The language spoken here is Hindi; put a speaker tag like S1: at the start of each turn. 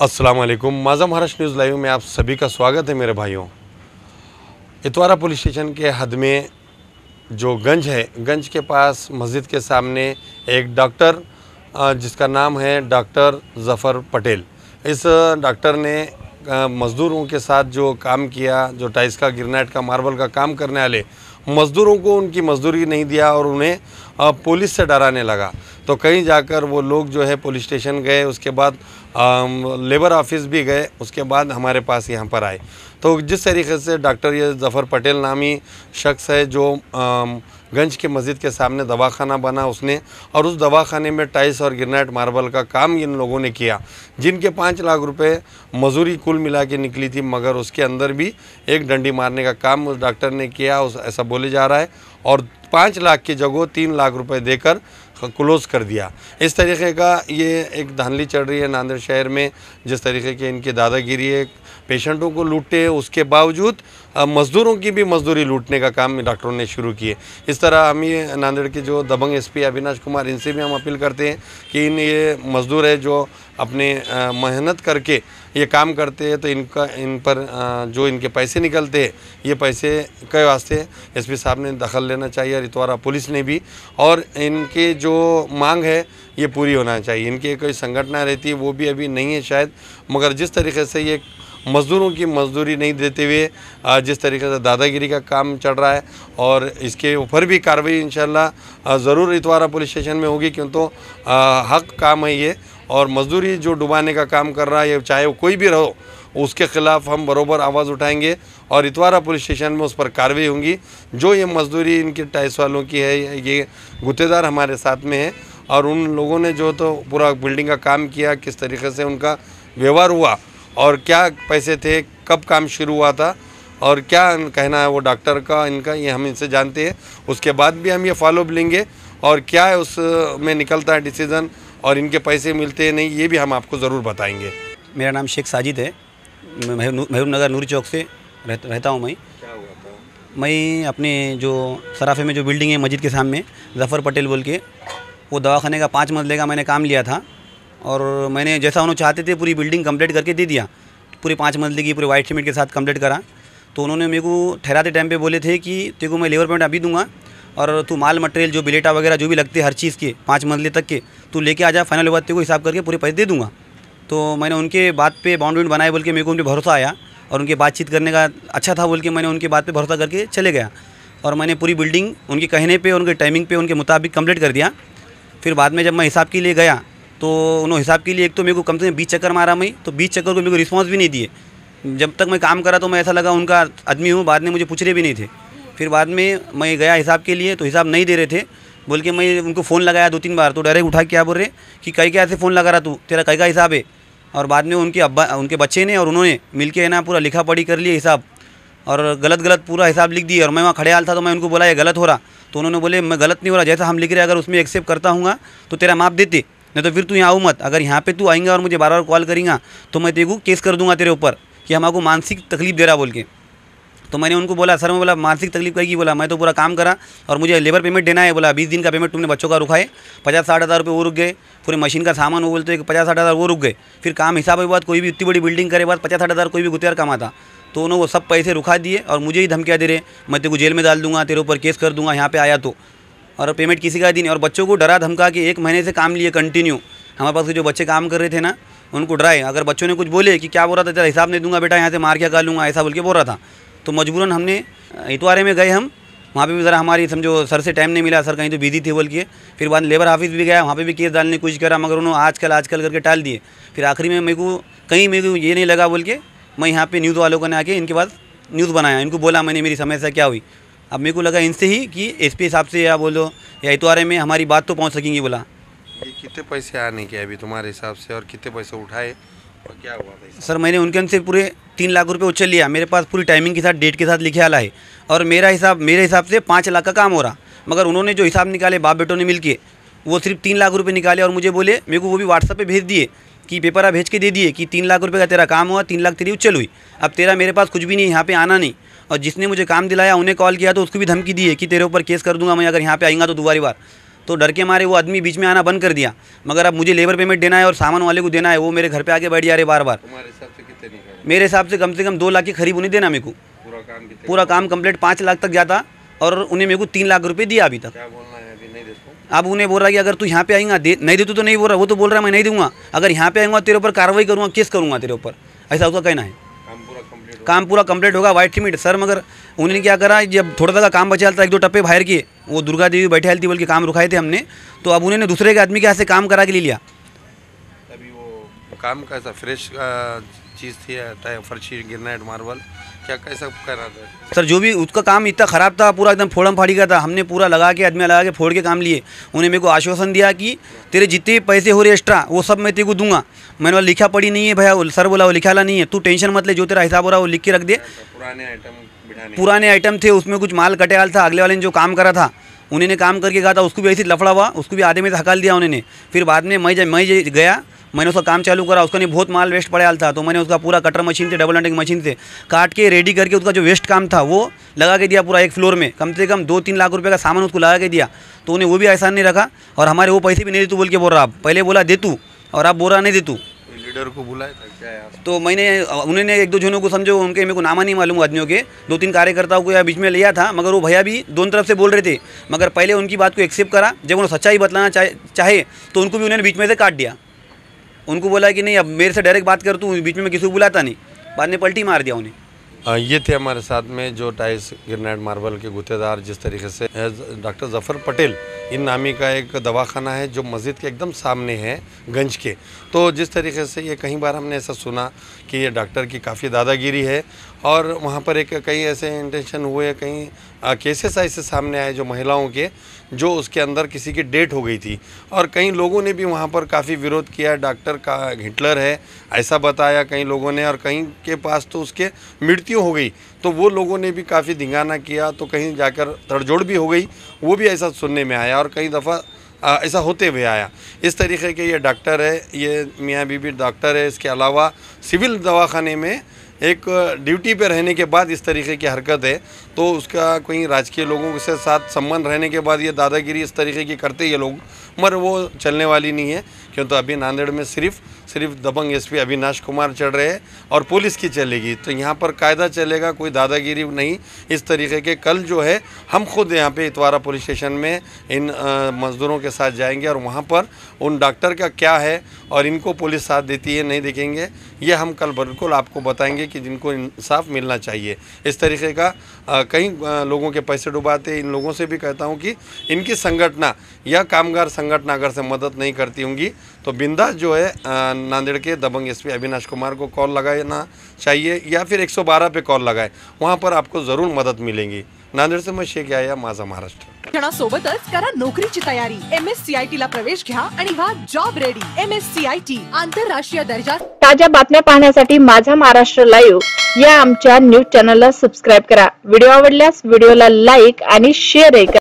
S1: अस्सलाम वालेकुम। माज़ा महाराष्ट्र न्यूज़ लाइव में आप सभी का स्वागत है मेरे भाइयों। इतवारा पुलिस स्टेशन के हद में जो गंज है, गंज के पास मस्जिद के सामने एक डॉक्टर जिसका नाम है डॉक्टर ज़फ़र पटेल, इस डॉक्टर ने मज़दूरों के साथ जो काम किया, जो टाइल्स का, गिरनाइट का, मार्बल का काम करने वाले मज़दूरों को उनकी मज़दूरी नहीं दिया और उन्हें पुलिस से डराने लगा। तो कहीं जाकर वो लोग जो है पुलिस स्टेशन गए, उसके बाद लेबर ऑफिस भी गए, उसके बाद हमारे पास यहाँ पर आए। तो जिस तरीके से डॉक्टर ये ज़फ़र पटेल नामी शख्स है जो गंज के मस्जिद के सामने दवाखाना बना उसने, और उस दवाखाने में टाइल्स और ग्रेनाइट मार्बल का काम इन लोगों ने किया, जिनके 5 लाख रुपए मजूरी कुल मिला के निकली थी, मगर उसके अंदर भी एक डंडी मारने का काम उस डॉक्टर ने किया, ऐसा बोले जा रहा है। और 5 लाख की जगह 3 लाख रुपए देकर क्लोज़ कर दिया। इस तरीके का ये एक धांधली चल रही है नांदेड़ शहर में। जिस तरीके की इनकी दादागिरी है, पेशेंटों को लूटे, उसके बावजूद मज़दूरों की भी मजदूरी लूटने का काम डॉक्टरों ने शुरू किए। इस तरह हम ये नांदेड़ के जो दबंग एसपी अविनाश कुमार, इनसे भी हम अपील करते हैं कि ये मज़दूर है जो अपने मेहनत करके ये काम करते हैं, तो इन पर जो इनके पैसे निकलते हैं, ये पैसे के वास्ते एसपी साहब ने दखल लेना चाहिए और इतवारा पुलिस ने भी। और इनके जो मांग है ये पूरी होना चाहिए। इनकी कोई संगठना रहती है वो भी अभी नहीं है शायद, मगर जिस तरीके से ये मज़दूरों की मजदूरी नहीं देते हुए जिस तरीके से दादागिरी का काम चल रहा है, और इसके ऊपर भी कार्रवाई इंशाल्लाह ज़रूर इतवारा पुलिस स्टेशन में होगी, क्योंकि हक काम है ये। और मजदूरी जो डुबाने का काम कर रहा है, चाहे वो कोई भी रहो, उसके ख़िलाफ़ हम बरोबर आवाज़ उठाएंगे और इतवारा पुलिस स्टेशन में उस पर कार्रवाई होंगी। जो ये मजदूरी इनके टाइल्स वालों की है, ये गुत्तेदार हमारे साथ में है, और उन लोगों ने जो तो पूरा बिल्डिंग का काम किया, किस तरीके से उनका व्यवहार हुआ और क्या पैसे थे, कब काम शुरू हुआ था और क्या कहना है वो डॉक्टर का, इनका, ये हम इनसे जानते हैं। उसके बाद भी हम ये फॉलोअप लेंगे और क्या है उसमें निकलता है डिसीज़न और इनके पैसे मिलते हैं नहीं, ये भी हम आपको ज़रूर बताएंगे।
S2: मेरा नाम शेख साजिद है, मैं महबूब नगर नूरी चौक से रहता हूँ। मैं
S1: क्या हुआ था?
S2: मैं अपने जो सराफे में जो बिल्डिंग है मस्जिद के सामने, ज़फ़र पटेल बोल के, वो दवाखाने का 5 मंजिले का मैंने काम लिया था, और मैंने जैसा उन्होंने चाहते थे पूरी बिल्डिंग कंप्लीट करके दे दिया। पूरी 5 मंजिले की पूरे वाइट सीमेंट के साथ कंप्लीट करा। तो उन्होंने मेरे को ठहराते टाइम पे बोले थे कि तेरे को मैं लेबर पेमेंट अभी दूंगा, और तू माल मटेरियल जो बिलेटा वगैरह जो भी लगते हैं हर चीज़ के 5 मंजिले तक के तू लेके आ जा, फाइनल बात तेरे को हिसाब करके पूरे पैसे दे दूँगा। तो मैंने उनके बात पे बाउंड बनाए बोल के मेरे को उन पर भरोसा आया, और उनके बातचीत करने का अच्छा था बोल के मैंने उनके बात पे भरोसा करके चले गया, और मैंने पूरी बिल्डिंग उनके कहने पे, उनके टाइमिंग पे, उनके मुताबिक कंप्लीट कर दिया। फिर बाद में जब मैं हिसाब के लिए गया तो उन्होंने हिसाब के लिए एक तो मेरे को कम से कम 20 चक्कर मारा मैं, तो 20 चक्कर को मेरे को रिस्पॉन्स भी नहीं दिए। जब तक मैं काम करा तो मैं ऐसा लगा उनका आदमी हूँ, बाद में मुझे पूछ रहे भी नहीं थे। फिर बाद में मैं गया हिसाब के लिए तो हिसाब नहीं दे रहे थे बोल के मैं उनको फ़ोन लगाया 2-3 बार, तो डायरेक्ट उठा के क्या बोल रहे कि कई क्या ऐसे फ़ोन लगा रहा तू, तेरा कई का हिसाब है। और बाद में उनके बच्चे ने और उन्होंने मिल के ना पूरा लिखा पढ़ी कर लिया हिसाब, और गलत पूरा हिसाब लिख दिया। और मैं वहाँ खड़े हाल था तो मैं उनको बोला ये गलत हो रहा, तो उन्होंने बोले मैं गलत नहीं हो रहा, जैसा हम लिख रहे अगर उसमें एक्सेप्ट करता हूँ तो तेरा माप देते, नहीं तो फिर तू यहाँ आऊँ मत। अगर यहाँ पे तू आएंगा और मुझे बार कॉल करेंगा तो मैं तेरे को केस कर दूंगा तेरे ऊपर कि हमको मानसिक तकलीफ दे रहा बोल के। तो मैंने उनको बोला सर, मैं बोला मानसिक तकलीफ कहेगी, बोला मैं तो पूरा काम करा और मुझे लेबर पेमेंट देना है। बोला 20 दिन का पेमेंट तुमने बच्चों का रुका है, 50-60 हज़ार रुपये वो रुक गए, पूरे मशीन का सामान वो बोलते हैं 50-60 हज़ार वो रुक गए। फिर काम हिसाब के बाद कोई भी इतनी बड़ी बिल्डिंग करे बाद 50-60 हज़ार कोई भी गुत्तेदार कमाता, तो उन्होंने वो सब पैसे रुका दिए और मुझे ही धमकियाँ दे रहे, मैं तेरे को जेल में डाल दूंगा, तेरे ऊपर केस कर दूंगा यहाँ पे आया तो, और पेमेंट किसी का दी नहीं। और बच्चों को डरा धमका के 1 महीने से काम लिए कंटिन्यू। हमारे पास जो बच्चे काम कर रहे थे ना, उनको डराए, अगर बच्चों ने कुछ बोले कि क्या बोल रहा था, तेरा हिसाब नहीं दूंगा बेटा, यहाँ से मार के कर लूँगा, ऐसा बोल के बोल रहा था। तो मजबूरन हमने इतवारे में गए, हम वहाँ पे भी ज़रा हमारी समझो सर से टाइम नहीं मिला, सर कहीं तो बिजी थे बोल के। फिर बाद लेबर ऑफिस भी गया, वहाँ पे भी केस डालने की कोशिश करा, मगर उन्होंने आजकल करके टाल दिए। फिर आखिरी में मेरे को ये नहीं लगा बोल के मैं यहाँ पे न्यूज़ वालों को ने आके इनके पास न्यूज़ बनाया, इनको बोला मैंने मेरी समस्या क्या हुई। अब मेरे को लगा इनसे ही कि एसपी साहब से या बोलो या इतवारे में हमारी बात तो पहुँच सकेंगी। बोला
S1: ये कितने पैसे आने के अभी तुम्हारे हिसाब से, और कितने पैसे उठाए और क्या हुआ था?
S2: सर मैंने उनके से पूरे 3 लाख रुपए उछल लिया, मेरे पास पूरी टाइमिंग के साथ डेट के साथ लिखे आला है, और मेरे हिसाब से 5 लाख का काम हो रहा, मगर उन्होंने जो हिसाब निकाले बाप बेटों ने मिलके वो सिर्फ 3 लाख रुपए निकाले, और मुझे बोले मेरे को वो भी व्हाट्सएप पे भेज दिए कि पेपर आप भेज के दे दिए कि 3 लाख रुपये का तेरा काम हुआ, 3 लाख तेरी उछल हुई, अब तेरा मेरे पास कुछ भी नहीं, यहाँ पे आना नहीं। और जिसने मुझे काम दिलाया उन्हें कॉल किया तो उसको भी धमकी दी है कि तेरे ऊपर केस कर दूंगा मैं अगर यहाँ पे आएगा तो दोबारी बार। तो डर के मारे वो आदमी बीच में आना बंद कर दिया। मगर अब मुझे लेबर पेमेंट देना है और सामान वाले को देना है, वो मेरे घर पे आके बैठ जा रहे बार बार।
S1: तुम्हारे हिसाब से कितने निकाले?
S2: मेरे हिसाब से कम 2 लाख की खरीब उन्हें देना मेरे को। पूरा काम कंप्लीट 5 लाख तक जाता और उन्हें मेरे को 3 लाख रुपए दिया अभी तक।
S1: क्या बोलना है? अभी नहीं देता।
S2: अब उन्हें बोल रहा है कि अगर तू यहाँ पे आएगा नहीं दे तो नहीं बोल रहा, वो तो बोल रहा है मैं नहीं दूंगा, अगर यहाँ पे आऊँगा तेरे ऊपर कार्रवाई करूँगा, केस करूँगा तेरे ऊपर, ऐसा उसका कहना है। काम पूरा कंप्लीट होगा वाइट सीमेंट सर। मगर उन्होंने क्या करा, जब थोड़ा सा काम बचा था 1-2 टप्पे बाहर किए, वो दुर्गा देवी बैठे हल्ती बोल के काम रुकाए थे हमने, तो अब उन्होंने दूसरे के आदमी के हाथ से काम करा के ले लिया।
S1: अभी वो काम कैसा फ्रेश चीज़ थी, फर्शी ग्रेनाइट मार्बल क्या कैसा कर रहा था
S2: सर? जो भी उसका काम इतना ख़राब था, पूरा एकदम फोड़म फाड़ी का था। हमने पूरा लगा के आदमी लगा के फोड़ के काम लिए। उन्हें मेरे को आश्वासन दिया कि तेरे जितने पैसे हो रहे एक्स्ट्रा वो सब मैं तेरे को दूंगा। मैंने बोला लिखा पड़ी नहीं है भैया, सर बोला वो लिखाला नहीं है, तू टेंशन मत ले, जो तेरा हिसाब हो रहा है वो लिख के रख दे। पुराने आइटम थे, उसमें कुछ माल कटेल था। अगले वाले ने जो काम करा था उन्होंने काम करके कहा था, उसको भी ऐसे लफड़ा हुआ, उसको भी आधे में से हकाल दिया उन्होंने। फिर बाद में मैं गया, मैंने उसका काम चालू करा, उसका नहीं बहुत माल वेस्ट पड़ा था, तो मैंने उसका पूरा कटर मशीन से डबल हंटिंग मशीन से काट के रेडी करके उसका जो वेस्ट काम था वो लगा के दिया पूरा एक फ्लोर में। कम से कम 2-3 लाख रुपए का सामान उसको लगा के दिया। तो उन्हें वो भी एहसान नहीं रखा और हमारे वो पैसे भी नहीं दे तू बोल के बोल रहा। पहले बोला दे तू और आप बोल रहा नहीं दे तू।
S1: लीडर को बुलाया था क्या यार?
S2: तो उन्होंने 1-2 जनों को समझो, उनके मेरे को नामा नहीं मालूम आदमियों के, 2-3 कार्यकर्ताओं को या बीच में लिया था। मगर वो भैया भी दोनों तरफ से बोल रहे थे, मगर पहले उनकी बात को एक्सेप्ट करा। जब उन्होंने सच्चाई बतलाना चाहे तो उनको भी उन्होंने बीच में से काट दिया। उनको बोला कि नहीं अब मेरे से डायरेक्ट बात कर, तू बीच में किसी को बुलाता नहीं। बाद में पलटी मार दिया उन्हें।
S1: ये थे हमारे साथ में जो टाइल्स ग्रेनाइट मार्बल के गुत्तेदार। जिस तरीके से डॉक्टर जफ़र पटेल इन नामी का एक दवाखाना है जो मस्जिद के एकदम सामने है गंज के। तो जिस तरीके से ये कई बार हमने ऐसा सुना कि ये डॉक्टर की काफ़ी दादागिरी है और वहाँ पर एक कई ऐसे इंटेंशन हुए, कई केसेस ऐसे सामने आए जो महिलाओं के, जो उसके अंदर किसी की डेट हो गई थी और कई लोगों ने भी वहाँ पर काफ़ी विरोध किया। डॉक्टर का हिटलर है ऐसा बताया कई लोगों ने और कहीं के पास तो उसके मृत्यु हो गई, तो वो लोगों ने भी काफ़ी धिंगाना किया, तो कहीं जाकर तड़जोड़ भी हो गई, वो भी ऐसा सुनने में आया और कई दफ़ा ऐसा होते हुए आया। इस तरीके के ये डॉक्टर है, ये मियाँ बीबी डॉक्टर है। इसके अलावा सिविल दवाखाने में एक ड्यूटी पे रहने के बाद इस तरीके की हरकत है, तो उसका कोई राजकीय लोगों के साथ संबंध रहने के बाद ये दादागिरी इस तरीके की करते ये लोग, मगर वो चलने वाली नहीं है। क्यों तो अभी नांदेड़ में सिर्फ दबंग एसपी अविनाश कुमार चल रहे हैं और पुलिस की चलेगी, तो यहाँ पर कायदा चलेगा, कोई दादागिरी नहीं इस तरीके के। कल जो है हम खुद यहाँ पे इतवारा पुलिस स्टेशन में इन मज़दूरों के साथ जाएंगे और वहाँ पर उन डॉक्टर का क्या है और इनको पुलिस साथ देती है नहीं देखेंगे, ये हम कल बिल्कुल आपको बताएंगे कि जिनको इंसाफ मिलना चाहिए। इस तरीके का कई लोगों के पैसे डुबाते, इन लोगों से भी कहता हूँ कि इनकी संगठना या कामगार संगठन अगर से मदद नहीं करती होंगी तो बिंदास जो है नांदेड़ के दबंग एसपी अविनाश कुमार को कॉल लगाना चाहिए या फिर 112 पे कॉल लगाए, वहाँ पर आपको ज़रूर मदद मिलेगी। नांदेड़ से मैं शेख याया, माझा महाराष्ट्र।
S3: शिक्षणासोबतच करा नोकरीची तयारी। MSCIT ला प्रवेश घ्या आणि व्हा जॉब रेडी। MSCIT आंतरराष्ट्रीय दर्जा।
S4: ताज्या बातम्या पाहण्यासाठी माझा महाराष्ट्र लाईव्ह या आमच्या न्यूज चॅनलला सबस्क्राईब करा। व्हिडिओ आवडल्यास व्हिडिओला लाईक आणि शेअर करा।